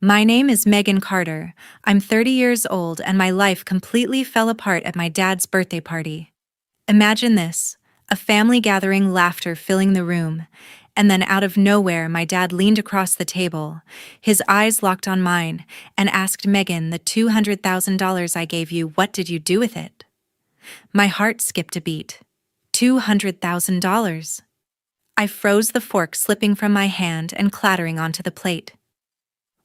My name is Megan Carter. I'm 30 years old and my life completely fell apart at my dad's birthday party. Imagine this, a family gathering, laughter filling the room, and then out of nowhere my dad leaned across the table, his eyes locked on mine, and asked Megan, the $200,000 I gave you, what did you do with it? My heart skipped a beat. $200,000. I froze, the fork slipping from my hand and clattering onto the plate.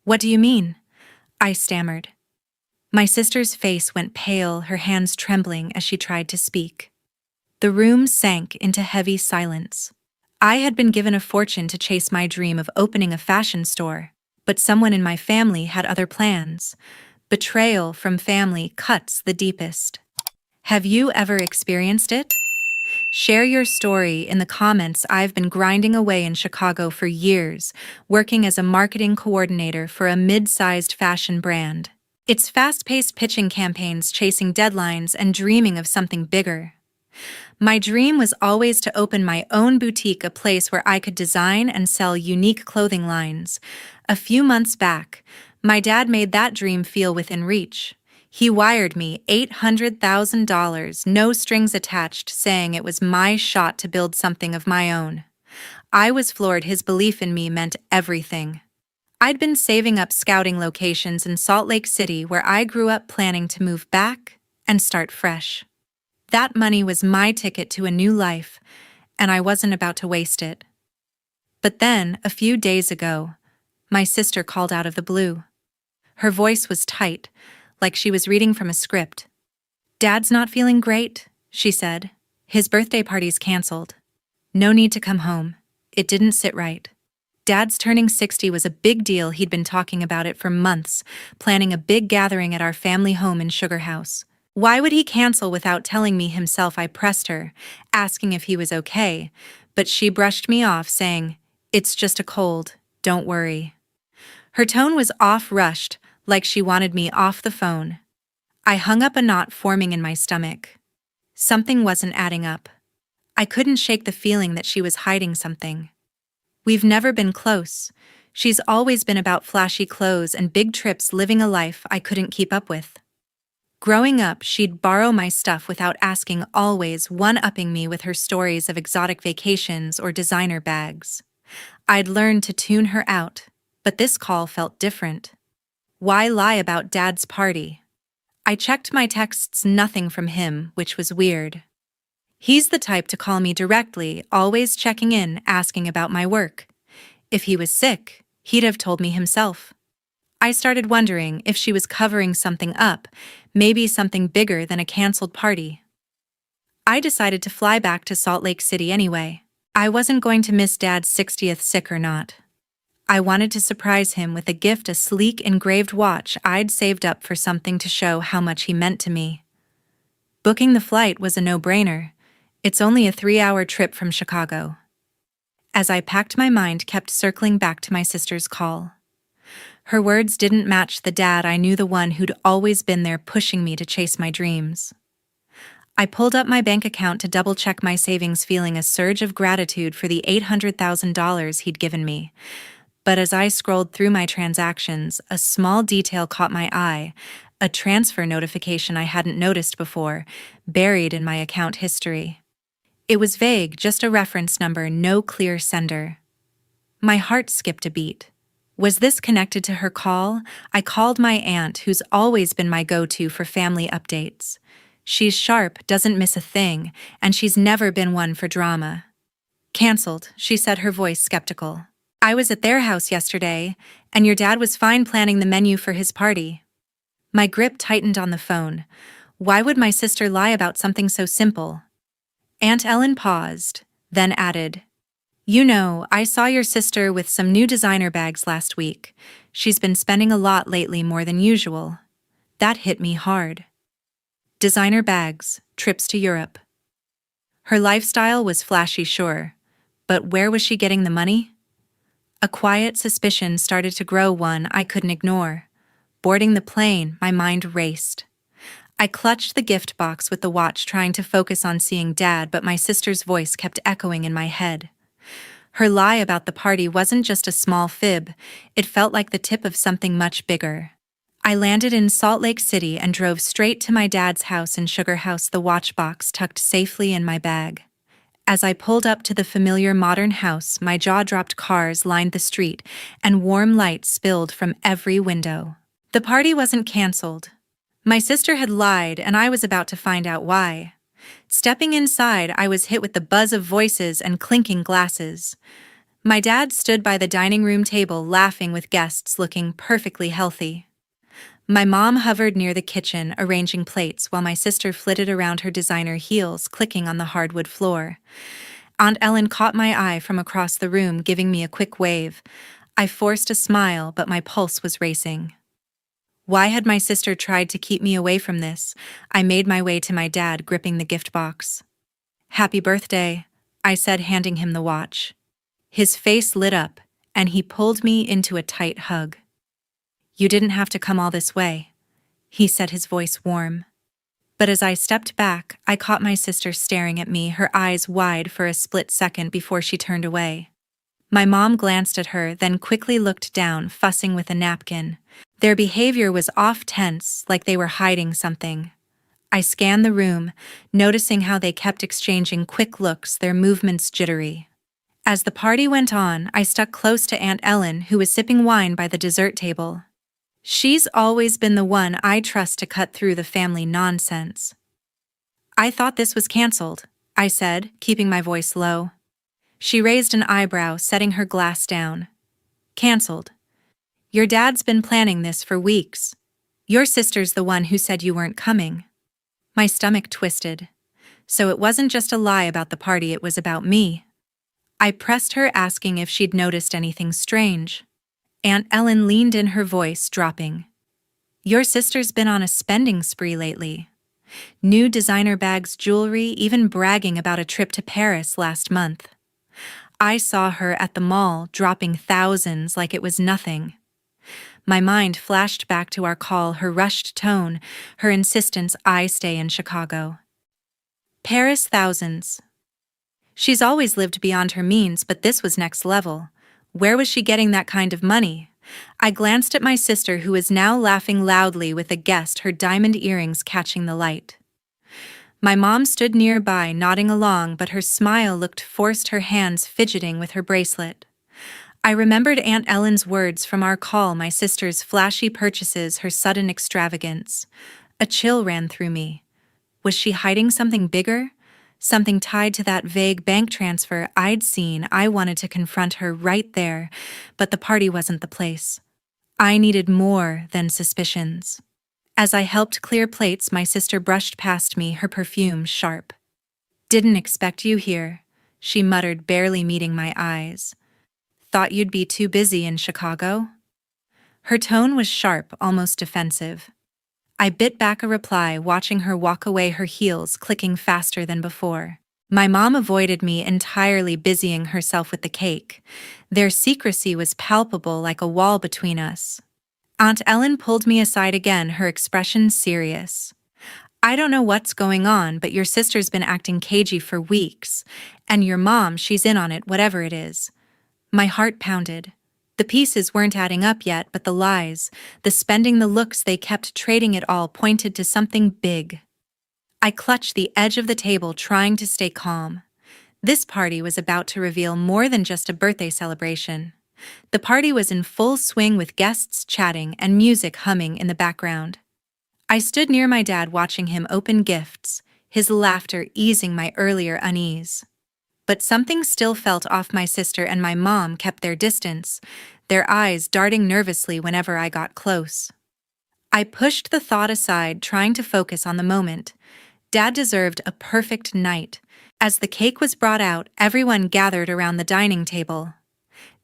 What do you mean? I stammered. My sister's face went pale, her hands trembling as she tried to speak. The room sank into heavy silence. I had been given a fortune to chase my dream of opening a fashion store, but someone in my family had other plans. Betrayal from family cuts the deepest. Have you ever experienced it? Share your story in the comments. I've been grinding away in Chicago for years, working as a marketing coordinator for a mid-sized fashion brand. It's fast-paced, pitching campaigns, chasing deadlines, and dreaming of something bigger. My dream was always to open my own boutique, a place where I could design and sell unique clothing lines. A few months back, my dad made that dream feel within reach. He wired me $800,000, no strings attached, saying it was my shot to build something of my own. I was floored. His belief in me meant everything. I'd been saving up, scouting locations in Salt Lake City, where I grew up, planning to move back and start fresh. That money was my ticket to a new life, and I wasn't about to waste it. But then, a few days ago, my sister called out of the blue. Her voice was tight, like she was reading from a script. "Dad's not feeling great," she said. "His birthday party's canceled. No need to come home. It didn't sit right." Dad's turning 60 was a big deal. He'd been talking about it for months, planning a big gathering at our family home in Sugar House. Why would he cancel without telling me himself? I pressed her, asking if he was okay, but she brushed me off, saying, "It's just a cold, don't worry." Her tone was off, rushed, like she wanted me off the phone. I hung up, a knot forming in my stomach. Something wasn't adding up. I couldn't shake the feeling that she was hiding something. We've never been close. She's always been about flashy clothes and big trips, living a life I couldn't keep up with. Growing up, she'd borrow my stuff without asking, always one-upping me with her stories of exotic vacations or designer bags. I'd learned to tune her out, but this call felt different. Why lie about Dad's party? I checked my texts, nothing from him, which was weird. He's the type to call me directly, always checking in, asking about my work. If he was sick, he'd have told me himself. I started wondering if she was covering something up, maybe something bigger than a canceled party. I decided to fly back to Salt Lake City anyway. I wasn't going to miss Dad's 60th, sick or not. I wanted to surprise him with a gift, a sleek engraved watch I'd saved up for, something to show how much he meant to me. Booking the flight was a no-brainer. It's only a 3-hour trip from Chicago. As I packed, my mind kept circling back to my sister's call. Her words didn't match the dad I knew, the one who'd always been there, pushing me to chase my dreams. I pulled up my bank account to double-check my savings, feeling a surge of gratitude for the $800,000 he'd given me. But as I scrolled through my transactions, a small detail caught my eye, a transfer notification I hadn't noticed before, buried in my account history. It was vague, just a reference number, no clear sender. My heart skipped a beat. Was this connected to her call? I called my aunt, who's always been my go-to for family updates. She's sharp, doesn't miss a thing, and she's never been one for drama. "Canceled," she said, her voice skeptical. "I was at their house yesterday, and your dad was fine planning the menu for his party." My grip tightened on the phone. Why would my sister lie about something so simple? Aunt Ellen paused, then added, "You know, I saw your sister with some new designer bags last week. She's been spending a lot lately, more than usual." That hit me hard. Designer bags, trips to Europe. Her lifestyle was flashy, sure, but where was she getting the money? A quiet suspicion started to grow, one I couldn't ignore. Boarding the plane, my mind raced. I clutched the gift box with the watch, trying to focus on seeing Dad, but my sister's voice kept echoing in my head. Her lie about the party wasn't just a small fib, it felt like the tip of something much bigger. I landed in Salt Lake City and drove straight to my dad's house in Sugar House, the watch box tucked safely in my bag. As I pulled up to the familiar modern house, my jaw dropped. Cars lined the street, and warm light spilled from every window. The party wasn't canceled. My sister had lied, and I was about to find out why. Stepping inside, I was hit with the buzz of voices and clinking glasses. My dad stood by the dining room table laughing with guests looking perfectly healthy. My mom hovered near the kitchen, arranging plates, while my sister flitted around her designer heels, clicking on the hardwood floor. Aunt Ellen caught my eye from across the room, giving me a quick wave. I forced a smile, but my pulse was racing. Why had my sister tried to keep me away from this? I made my way to my dad, gripping the gift box. "Happy birthday," I said, handing him the watch. His face lit up, and he pulled me into a tight hug. "You didn't have to come all this way," he said, his voice warm. But as I stepped back, I caught my sister staring at me, her eyes wide for a split second before she turned away. My mom glanced at her, then quickly looked down, fussing with a napkin. Their behavior was off, tense, like they were hiding something. I scanned the room, noticing how they kept exchanging quick looks, their movements jittery. As the party went on, I stuck close to Aunt Ellen, who was sipping wine by the dessert table. She's always been the one I trust to cut through the family nonsense. "I thought this was canceled," I said, keeping my voice low. She raised an eyebrow, setting her glass down. "Canceled? Your dad's been planning this for weeks. Your sister's the one who said you weren't coming." My stomach twisted. So it wasn't just a lie about the party, it was about me. I pressed her, asking if she'd noticed anything strange. Aunt Ellen leaned in, her voice dropping. "Your sister's been on a spending spree lately. New designer bags, jewelry, even bragging about a trip to Paris last month. I saw her at the mall, dropping thousands like it was nothing." My mind flashed back to our call, her rushed tone, her insistence I stay in Chicago. Paris, thousands. She's always lived beyond her means, but this was next level. Where was she getting that kind of money? I glanced at my sister, who was now laughing loudly with a guest, her diamond earrings catching the light. My mom stood nearby, nodding along, but her smile looked forced, her hands fidgeting with her bracelet. I remembered Aunt Ellen's words from our call, my sister's flashy purchases, her sudden extravagance. A chill ran through me. Was she hiding something bigger? Something tied to that vague bank transfer I'd seen? I wanted to confront her right there, but the party wasn't the place. I needed more than suspicions. As I helped clear plates, my sister brushed past me, her perfume sharp. "Didn't expect you here," she muttered, barely meeting my eyes. "Thought you'd be too busy in Chicago?" Her tone was sharp, almost defensive. I bit back a reply, watching her walk away, her heels clicking faster than before. My mom avoided me entirely, busying herself with the cake. Their secrecy was palpable, like a wall between us. Aunt Ellen pulled me aside again, her expression serious. "I don't know what's going on, but your sister's been acting cagey for weeks. And your mom, she's in on it, whatever it is." My heart pounded. The pieces weren't adding up yet, but the lies, the spending, the looks they kept trading, it all pointed to something big. I clutched the edge of the table, trying to stay calm. This party was about to reveal more than just a birthday celebration. The party was in full swing, with guests chatting and music humming in the background. I stood near my dad, watching him open gifts, his laughter easing my earlier unease. But something still felt off. My sister and my mom kept their distance, their eyes darting nervously whenever I got close. I pushed the thought aside, trying to focus on the moment. Dad deserved a perfect night. As the cake was brought out, everyone gathered around the dining table.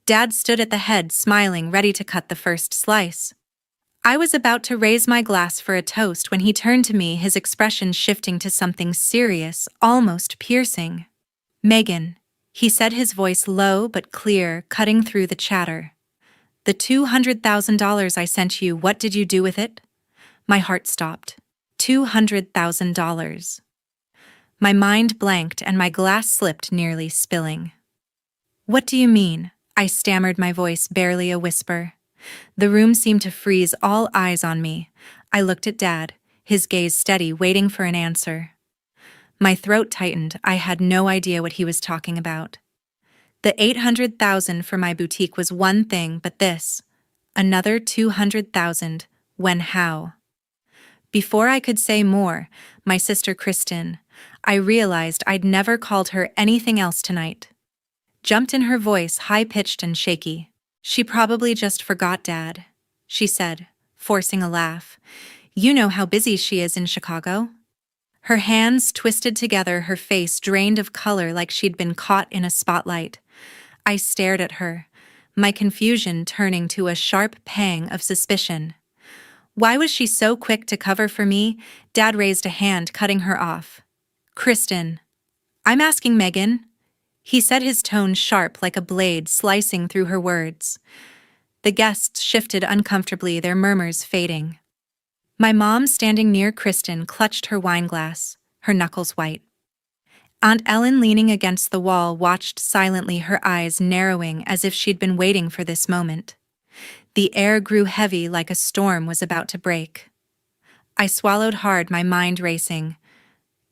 Dad stood at the head, smiling, ready to cut the first slice. I was about to raise my glass for a toast when he turned to me, his expression shifting to something serious, almost piercing. "Megan," he said, his voice low but clear, cutting through the chatter. "The $200,000 I sent you, what did you do with it?" My heart stopped. $200,000. My mind blanked and my glass slipped, nearly spilling. What do you mean? I stammered, my voice barely a whisper. The room seemed to freeze, all eyes on me. I looked at Dad, his gaze steady, waiting for an answer. My throat tightened. I had no idea what he was talking about. The $800,000 for my boutique was one thing, but this, another $200,000, when how? Before I could say more, my sister Kristen, I realized I'd never called her anything else tonight, jumped in, her voice high-pitched and shaky. She probably just forgot Dad, she said, forcing a laugh. You know how busy she is in Chicago? Her hands twisted together, her face drained of color like she'd been caught in a spotlight. I stared at her, my confusion turning to a sharp pang of suspicion. Why was she so quick to cover for me? Dad raised a hand, cutting her off. Kristen, I'm asking Megan. He said, his tone sharp like a blade slicing through her words. The guests shifted uncomfortably, their murmurs fading. My mom, standing near Kristen, clutched her wineglass, her knuckles white. Aunt Ellen, leaning against the wall, watched silently, her eyes narrowing as if she'd been waiting for this moment. The air grew heavy, like a storm was about to break. I swallowed hard, my mind racing.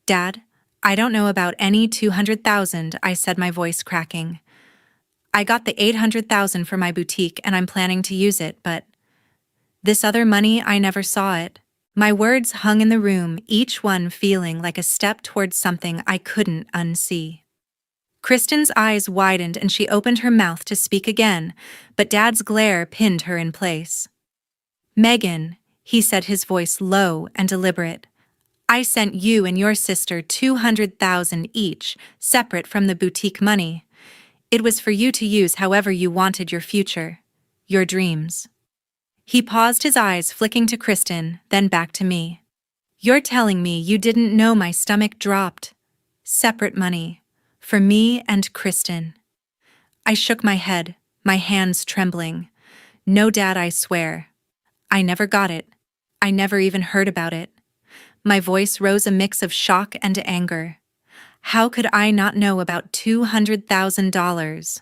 Dad, I don't know about any $200,000, I said, my voice cracking. I got the $800,000 for my boutique and I'm planning to use it, but this other money, I never saw it. My words hung in the room, each one feeling like a step towards something I couldn't unsee. Kristen's eyes widened and she opened her mouth to speak again, but Dad's glare pinned her in place. Megan, he said, his voice low and deliberate, I sent you and your sister $200,000 each, separate from the boutique money. It was for you to use however you wanted, your future, your dreams. He paused, his eyes flicking to Kristen, then back to me. You're telling me you didn't know? My stomach dropped. Separate money. For me and Kristen. I shook my head, my hands trembling. No, Dad, I swear. I never got it. I never even heard about it. My voice rose, a mix of shock and anger. How could I not know about $200,000?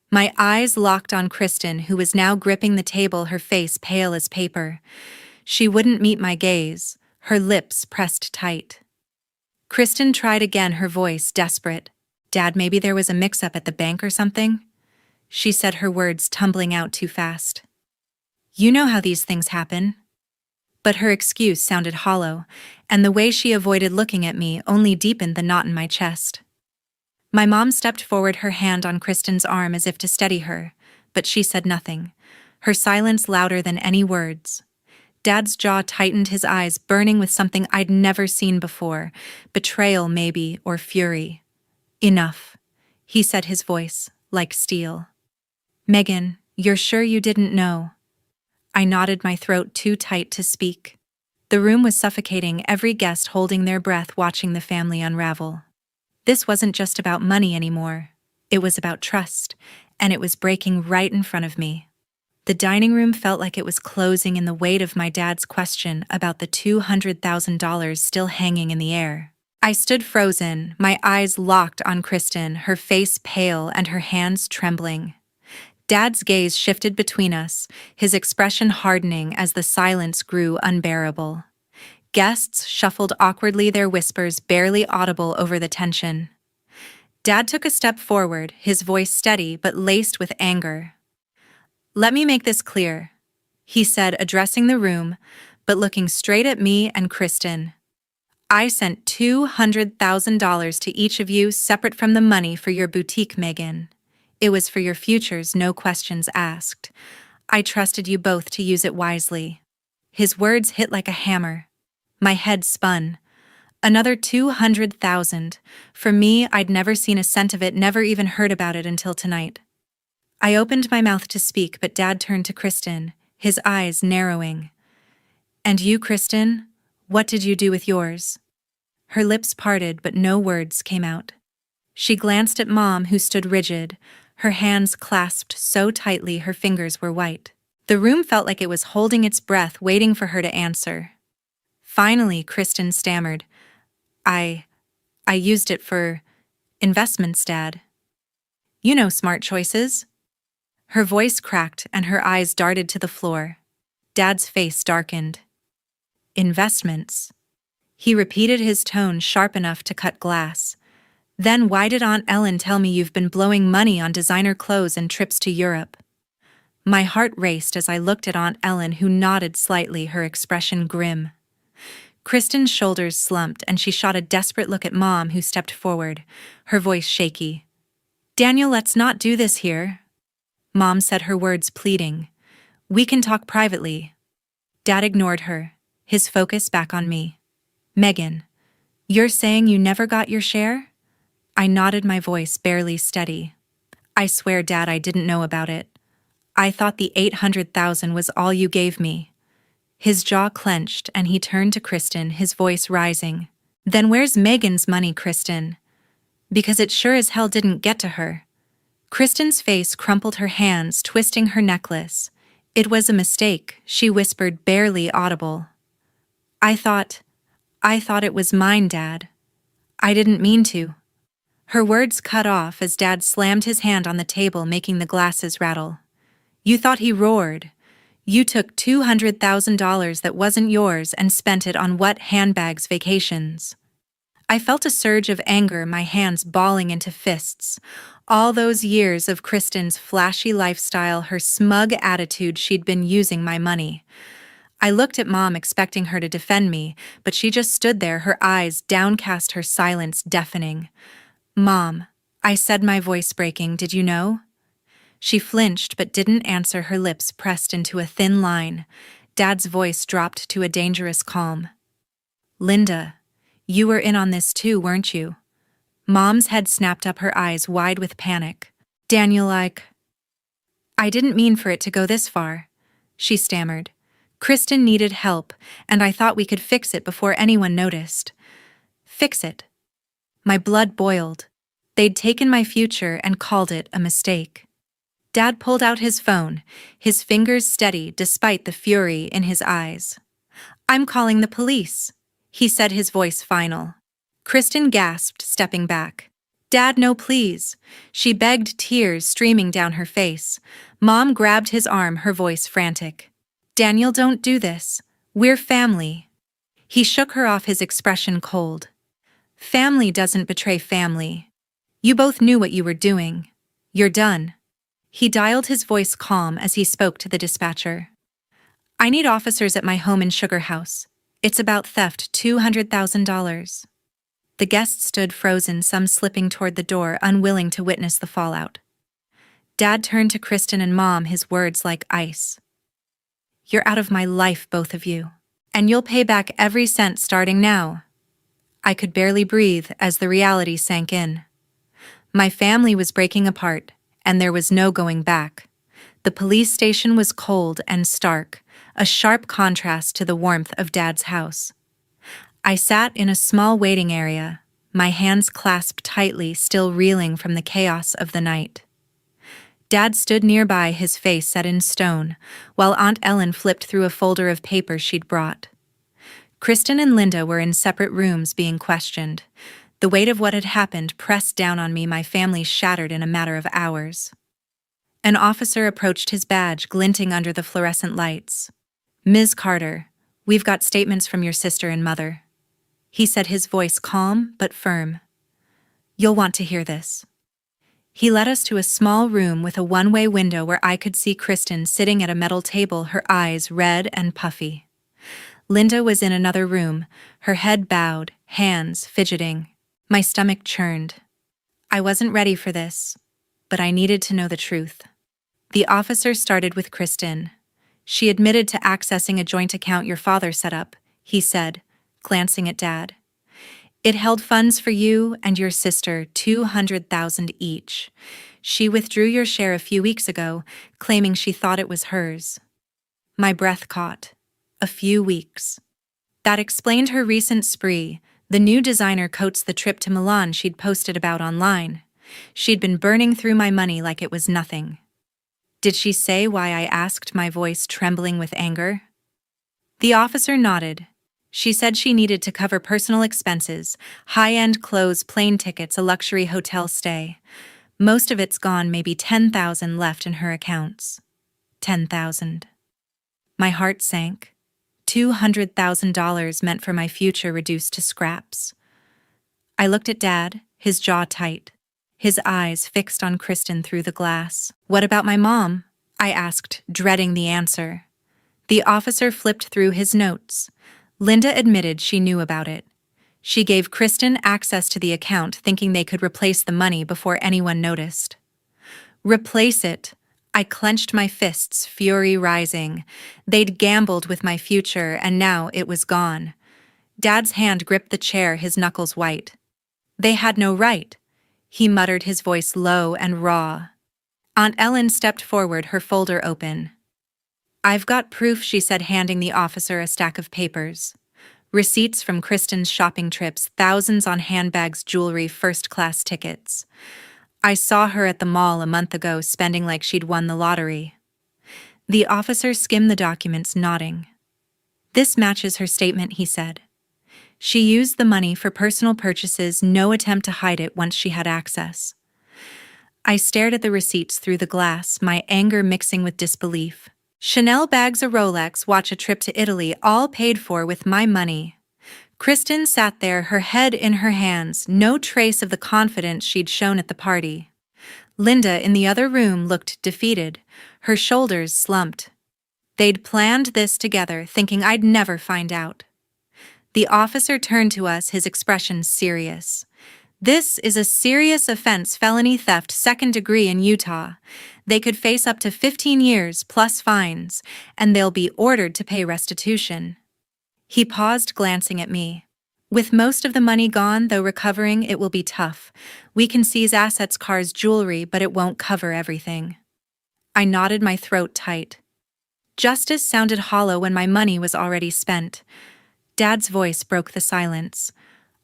My eyes locked on Kristen, who was now gripping the table, her face pale as paper. She wouldn't meet my gaze, her lips pressed tight. Kristen tried again, her voice desperate. Dad, maybe there was a mix-up at the bank or something? She said, her words tumbling out too fast. You know how these things happen. But her excuse sounded hollow, and the way she avoided looking at me only deepened the knot in my chest. My mom stepped forward, her hand on Kristen's arm as if to steady her, but she said nothing, her silence louder than any words. Dad's jaw tightened, his eyes burning with something I'd never seen before, betrayal maybe, or fury. Enough, he said, his voice like steel. Megan, you're sure you didn't know? I nodded, my throat too tight to speak. The room was suffocating, every guest holding their breath, watching the family unravel. This wasn't just about money anymore. It was about trust, and it was breaking right in front of me. The dining room felt like it was closing in the weight of my dad's question about the $200,000 still hanging in the air. I stood frozen, my eyes locked on Kristen, her face pale and her hands trembling. Dad's gaze shifted between us, his expression hardening as the silence grew unbearable. Guests shuffled awkwardly, their whispers barely audible over the tension. Dad took a step forward, his voice steady but laced with anger. Let me make this clear, he said, addressing the room, but looking straight at me and Kristen. I sent $200,000 to each of you, separate from the money for your boutique, Megan. It was for your futures, no questions asked. I trusted you both to use it wisely. His words hit like a hammer. My head spun. Another $200,000. For me, I'd never seen a cent of it, never even heard about it until tonight. I opened my mouth to speak, but Dad turned to Kristen, his eyes narrowing. And you, Kristen, what did you do with yours? Her lips parted, but no words came out. She glanced at Mom, who stood rigid, her hands clasped so tightly her fingers were white. The room felt like it was holding its breath, waiting for her to answer. Finally, Kristen stammered, I used it for investments, Dad. You know smart choices. Her voice cracked and her eyes darted to the floor. Dad's face darkened. Investments. He repeated his tone sharp enough to cut glass. Then why did Aunt Ellen tell me you've been blowing money on designer clothes and trips to Europe? My heart raced as I looked at Aunt Ellen, who nodded slightly, her expression grim. Kristen's shoulders slumped and she shot a desperate look at Mom, who stepped forward, her voice shaky. "Daniel, let's not do this here." Mom said, her words pleading. "We can talk privately." Dad ignored her, his focus back on me. "Megan, you're saying you never got your share?" I nodded, my voice barely steady. "I swear, Dad, I didn't know about it. I thought the $800,000 was all you gave me." His jaw clenched and he turned to Kristen, his voice rising. "Then where's Megan's money, Kristen? Because it sure as hell didn't get to her." Kristen's face crumpled, her hands twisting her necklace. "It was a mistake," she whispered, barely audible. I thought it was mine, Dad. I didn't mean to." Her words cut off as Dad slammed his hand on the table, making the glasses rattle. "You thought," he roared. "You took $200,000 that wasn't yours and spent it on what? Handbags, vacations." I felt a surge of anger, my hands balling into fists. All those years of Kristen's flashy lifestyle, her smug attitude, she'd been using my money. I looked at Mom, expecting her to defend me, but she just stood there, her eyes downcast, her silence deafening. "Mom," I said, my voice breaking, "did you know?" She flinched but didn't answer, her lips pressed into a thin line. Dad's voice dropped to a dangerous calm. "Linda, you were in on this too, weren't you?" Mom's head snapped up, her eyes wide with panic. "Daniel, I didn't mean for it to go this far," she stammered. "Kristen needed help, and I thought we could fix it before anyone noticed." Fix it? My blood boiled. They'd taken my future and called it a mistake. Dad pulled out his phone, his fingers steady despite the fury in his eyes. "I'm calling the police," he said, his voice final. Kristen gasped, stepping back. "Dad, no, please," she begged, tears streaming down her face. Mom grabbed his arm, her voice frantic. "Daniel, don't do this. We're family." He shook her off, his expression cold. "Family doesn't betray family. You both knew what you were doing. You're done." He dialed, his voice calm as he spoke to the dispatcher. "I need officers at my home in Sugar House. It's about theft, $200,000. The guest stood frozen, some slipping toward the door, unwilling to witness the fallout. Dad turned to Kristen and Mom, his words like ice. "You're out of my life, both of you. And you'll pay back every cent starting now." I could barely breathe as the reality sank in. My family was breaking apart, and there was no going back. The police station was cold and stark, a sharp contrast to the warmth of Dad's house. I sat in a small waiting area, my hands clasped tightly, still reeling from the chaos of the night. Dad stood nearby, his face set in stone, while Aunt Ellen flipped through a folder of papers she'd brought. Kristen and Linda were in separate rooms being questioned. The weight of what had happened pressed down on me, my family shattered in a matter of hours. An officer approached, his badge glinting under the fluorescent lights. "Ms. Carter, we've got statements from your sister and mother," he said, his voice calm but firm. "You'll want to hear this." He led us to a small room with a one-way window where I could see Kristen sitting at a metal table, her eyes red and puffy. Linda was in another room, her head bowed, hands fidgeting. My stomach churned. I wasn't ready for this, but I needed to know the truth. The officer started with Kristen. "She admitted to accessing a joint account your father set up," he said, glancing at Dad. "It held funds for you and your sister, $200,000 each. She withdrew your share a few weeks ago, claiming she thought it was hers." My breath caught. A few weeks. That explained her recent spree, the new designer coats, the trip to Milan she'd posted about online. She'd been burning through my money like it was nothing. "Did she say why?" I asked, my voice trembling with anger. The officer nodded. "She said she needed to cover personal expenses, high-end clothes, plane tickets, a luxury hotel stay. Most of it's gone, maybe 10,000 left in her accounts. 10,000. My heart sank. $200,000 meant for my future reduced to scraps. I looked at Dad, his jaw tight, his eyes fixed on Kristen through the glass. "What about my mom?" I asked, dreading the answer. The officer flipped through his notes. Linda admitted she knew about it. She gave Kristen access to the account, thinking they could replace the money before anyone noticed. Replace it? I clenched my fists, fury rising. They'd gambled with my future, and now it was gone. Dad's hand gripped the chair, his knuckles white. "They had no right," he muttered, his voice low and raw. Aunt Ellen stepped forward, her folder open. "I've got proof," she said, handing the officer a stack of papers. Receipts from Kristen's shopping trips, thousands on handbags, jewelry, first-class tickets. "I saw her at the mall a month ago, spending like she'd won the lottery." The officer skimmed the documents, nodding. "This matches her statement," he said. "She used the money for personal purchases, no attempt to hide it once she had access." I stared at the receipts through the glass, my anger mixing with disbelief. Chanel bags, a Rolex, watch, a trip to Italy, all paid for with my money. Kristen sat there, her head in her hands, no trace of the confidence she'd shown at the party. Linda, in the other room, looked defeated, her shoulders slumped. They'd planned this together, thinking I'd never find out. The officer turned to us, his expression serious. "This is a serious offense, felony theft, 2nd degree in Utah. They could face up to 15 years plus fines, and they'll be ordered to pay restitution." He paused, glancing at me. "With most of the money gone, though recovering it will be tough. We can seize assets, cars, jewelry, but it won't cover everything." I nodded, my throat tight. Justice sounded hollow when my money was already spent. Dad's voice broke the silence.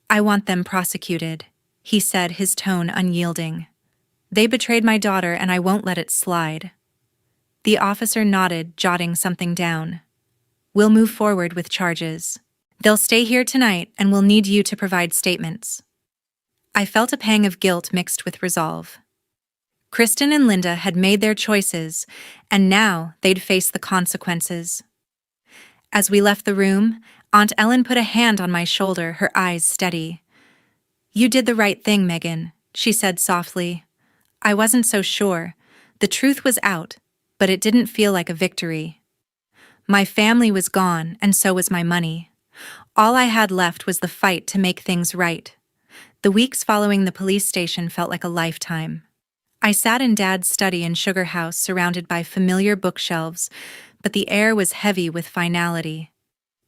"I want them prosecuted," he said, his tone unyielding. "They betrayed my daughter, and I won't let it slide." The officer nodded, jotting something down. "We'll move forward with charges. They'll stay here tonight, and we'll need you to provide statements." I felt a pang of guilt mixed with resolve. Kristen and Linda had made their choices, and now they'd face the consequences. As we left the room, Aunt Ellen put a hand on my shoulder, her eyes steady. "You did the right thing, Megan," she said softly. "I wasn't so sure. The truth was out, but it didn't feel like a victory. My family was gone, and so was my money. All I had left was the fight to make things right." The weeks following the police station felt like a lifetime. I sat in Dad's study in Sugar House, surrounded by familiar bookshelves, but the air was heavy with finality.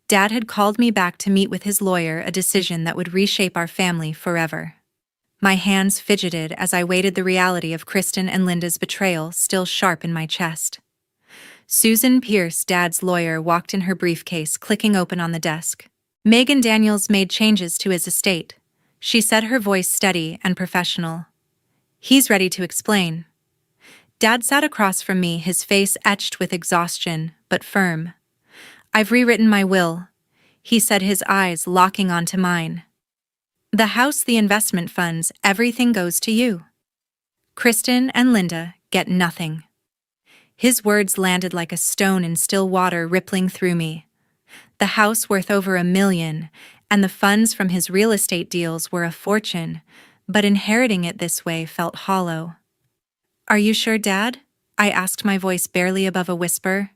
Dad had called me back to meet with his lawyer, a decision that would reshape our family forever. My hands fidgeted as I waited, the reality of Kristen and Linda's betrayal still sharp in my chest. Susan Pierce, Dad's lawyer, walked in, her briefcase clicking open on the desk. "Megan Daniels made changes to his estate," she said, her voice steady and professional. "He's ready to explain." Dad sat across from me, his face etched with exhaustion, but firm. "I've rewritten my will," he said, his eyes locking onto mine. "The house, the investment funds, everything goes to you. Kristen and Linda get nothing." His words landed like a stone in still water, rippling through me. The house worth over $1 million, and the funds from his real estate deals were a fortune, but inheriting it this way felt hollow. "Are you sure, Dad?" I asked, my voice barely above a whisper.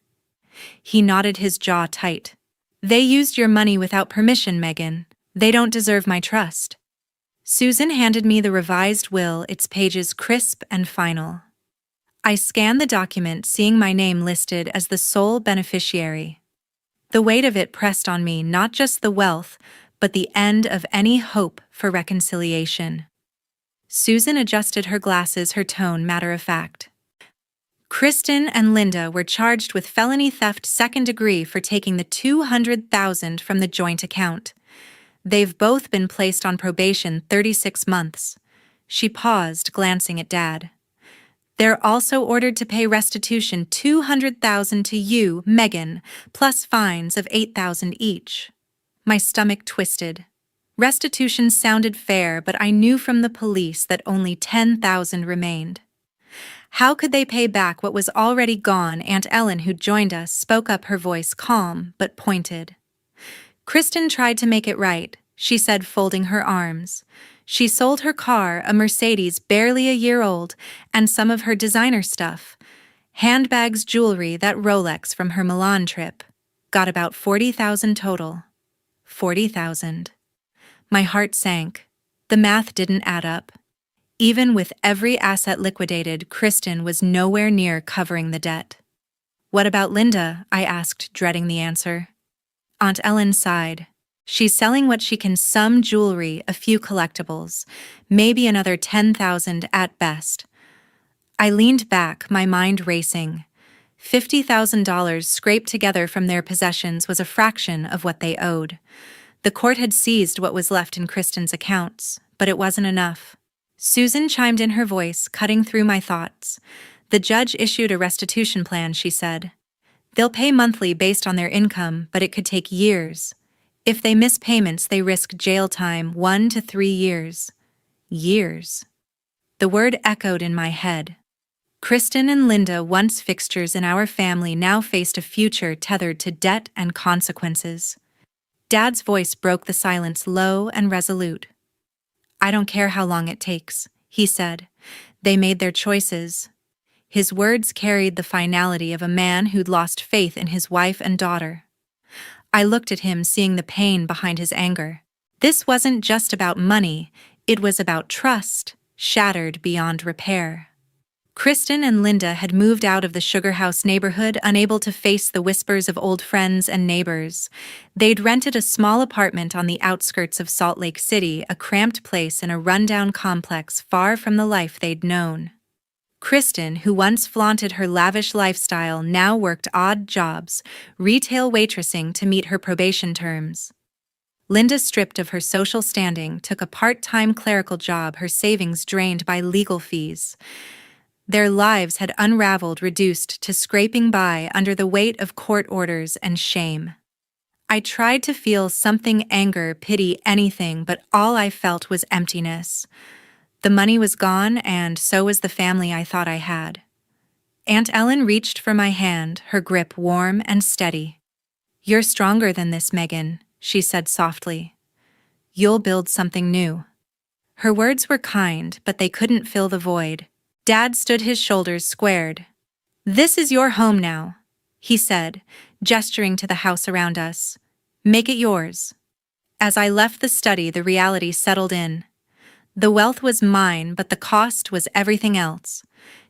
He nodded, his jaw tight. "They used your money without permission, Megan. They don't deserve my trust." Susan handed me the revised will, its pages crisp and final. I scanned the document, seeing my name listed as the sole beneficiary. The weight of it pressed on me, not just the wealth, but the end of any hope for reconciliation. Susan adjusted her glasses, her tone matter-of-fact. "Kristen and Linda were charged with felony theft, 2nd degree, for taking the $200,000 from the joint account. They've both been placed on probation, 36 months. She paused, glancing at Dad. "They're also ordered to pay restitution, $200,000 to you, Megan, plus fines of $8,000 each." My stomach twisted. Restitution sounded fair, but I knew from the police that only 10,000 remained. How could they pay back what was already gone? Aunt Ellen, who'd joined us, spoke up, her voice calm but pointed. Kristen tried to make it right, she said, folding her arms. She sold her car, a Mercedes barely a year old, and some of her designer stuff. Handbags, jewelry, that Rolex from her Milan trip. Got about 40,000 total. 40,000. My heart sank. The math didn't add up. Even with every asset liquidated, Kristen was nowhere near covering the debt. What about Linda? I asked, dreading the answer. Aunt Ellen sighed. She's selling what she can, some jewelry, a few collectibles, maybe another 10,000 at best. I leaned back, my mind racing. $50,000 scraped together from their possessions was a fraction of what they owed. The court had seized what was left in Kristen's accounts, but it wasn't enough. Susan chimed in, her voice cutting through my thoughts. The judge issued a restitution plan, she said. They'll pay monthly based on their income, but it could take years. If they miss payments, they risk jail time, 1 to 3 years. Years. The word echoed in my head. Kristen and Linda, once fixtures in our family, now faced a future tethered to debt and consequences. Dad's voice broke the silence, low and resolute. I don't care how long it takes, he said. They made their choices. His words carried the finality of a man who'd lost faith in his wife and daughter. I looked at him, seeing the pain behind his anger. This wasn't just about money, it was about trust, shattered beyond repair. Kristen and Linda had moved out of the Sugar House neighborhood, unable to face the whispers of old friends and neighbors. They'd rented a small apartment on the outskirts of Salt Lake City, a cramped place in a rundown complex far from the life they'd known. Kristen, who once flaunted her lavish lifestyle, now worked odd jobs, retail waitressing to meet her probation terms. Linda, stripped of her social standing, took a part-time clerical job, her savings drained by legal fees. Their lives had unraveled, reduced to scraping by under the weight of court orders and shame. I tried to feel something, anger, pity, anything, but all I felt was emptiness. The money was gone, and so was the family I thought I had. Aunt Ellen reached for my hand, her grip warm and steady. You're stronger than this, Megan, she said softly. You'll build something new. Her words were kind, but they couldn't fill the void. Dad stood, his shoulders squared. This is your home now, he said, gesturing to the house around us. Make it yours. As I left the study, the reality settled in. The wealth was mine, but the cost was everything else.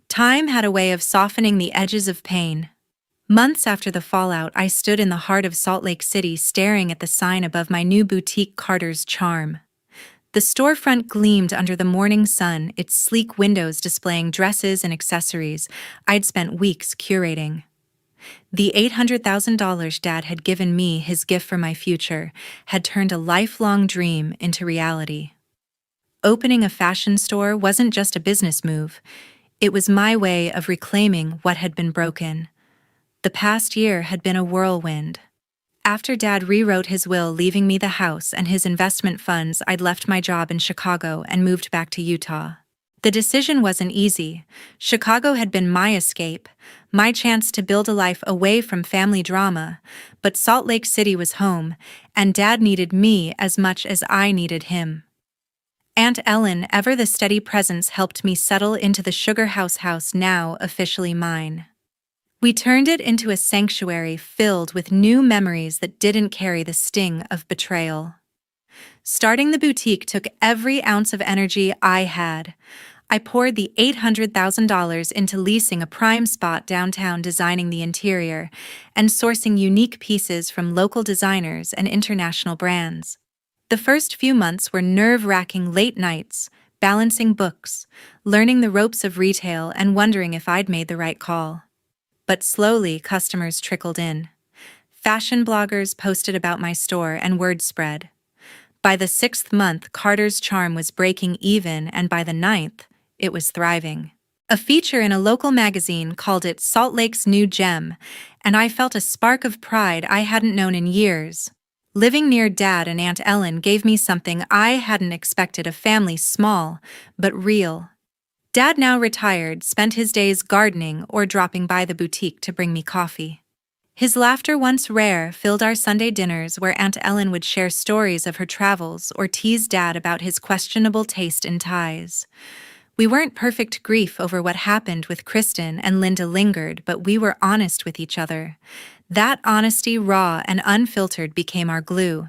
Time had a way of softening the edges of pain. Months after the fallout, I stood in the heart of Salt Lake City, staring at the sign above my new boutique, Carter's Charm. The storefront gleamed under the morning sun, its sleek windows displaying dresses and accessories I'd spent weeks curating. The $800,000 Dad had given me, his gift for my future, had turned a lifelong dream into reality. Opening a fashion store wasn't just a business move. It was my way of reclaiming what had been broken. The past year had been a whirlwind. After Dad rewrote his will, leaving me the house and his investment funds, I'd left my job in Chicago and moved back to Utah. The decision wasn't easy. Chicago had been my escape, my chance to build a life away from family drama, but Salt Lake City was home, and Dad needed me as much as I needed him. Aunt Ellen, ever the steady presence, helped me settle into the Sugar House, now officially mine. We turned it into a sanctuary filled with new memories that didn't carry the sting of betrayal. Starting the boutique took every ounce of energy I had. I poured the $800,000 into leasing a prime spot downtown, designing the interior, and sourcing unique pieces from local designers and international brands. The first few months were nerve-wracking, late nights, balancing books, learning the ropes of retail, and wondering if I'd made the right call. But slowly, customers trickled in. Fashion bloggers posted about my store, and word spread. By the 6th month, Carter's Charm was breaking even, and by the 9th, it was thriving. A feature in a local magazine called it Salt Lake's new gem, and I felt a spark of pride I hadn't known in years. Living near Dad and Aunt Ellen gave me something I hadn't expected: a family small, but real. Dad, now retired, spent his days gardening or dropping by the boutique to bring me coffee. His laughter, once rare, filled our Sunday dinners, where Aunt Ellen would share stories of her travels or tease Dad about his questionable taste in ties. We weren't perfect. Grief over what happened with Kristen and Linda lingered, but we were honest with each other. That honesty, raw and unfiltered, became our glue.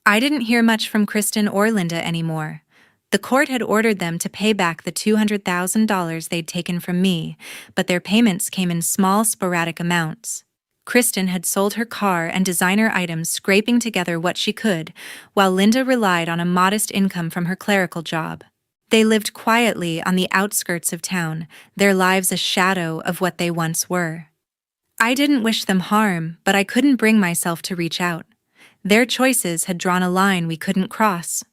I didn't hear much from Kristen or Linda anymore. The court had ordered them to pay back the $200,000 they'd taken from me, but their payments came in small, sporadic amounts. Kristen had sold her car and designer items, scraping together what she could, while Linda relied on a modest income from her clerical job. They lived quietly on the outskirts of town, their lives a shadow of what they once were. I didn't wish them harm, but I couldn't bring myself to reach out. Their choices had drawn a line we couldn't cross.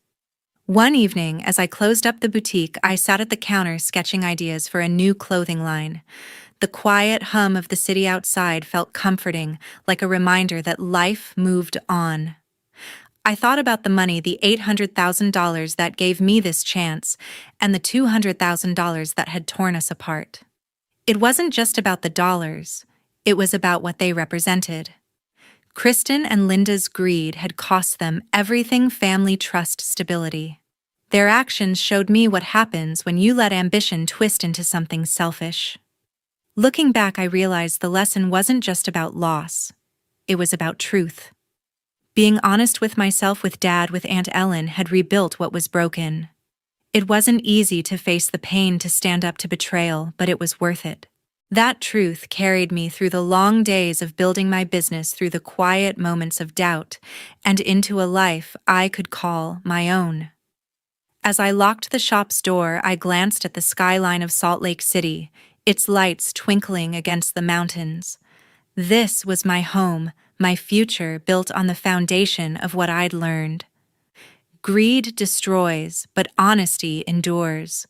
One evening, as I closed up the boutique, I sat at the counter sketching ideas for a new clothing line. The quiet hum of the city outside felt comforting, like a reminder that life moved on. I thought about the money, the $800,000 that gave me this chance, and the $200,000 that had torn us apart. It wasn't just about the dollars. It was about what they represented. Kristen and Linda's greed had cost them everything: family, trust, stability. Their actions showed me what happens when you let ambition twist into something selfish. Looking back, I realized the lesson wasn't just about loss. It was about truth. Being honest with myself, with Dad, with Aunt Ellen, had rebuilt what was broken. It wasn't easy to face the pain, to stand up to betrayal, but it was worth it. That truth carried me through the long days of building my business, through the quiet moments of doubt, and into a life I could call my own. As I locked the shop's door, I glanced at the skyline of Salt Lake City, its lights twinkling against the mountains. This was my home, my future, built on the foundation of what I'd learned. Greed destroys, but honesty endures.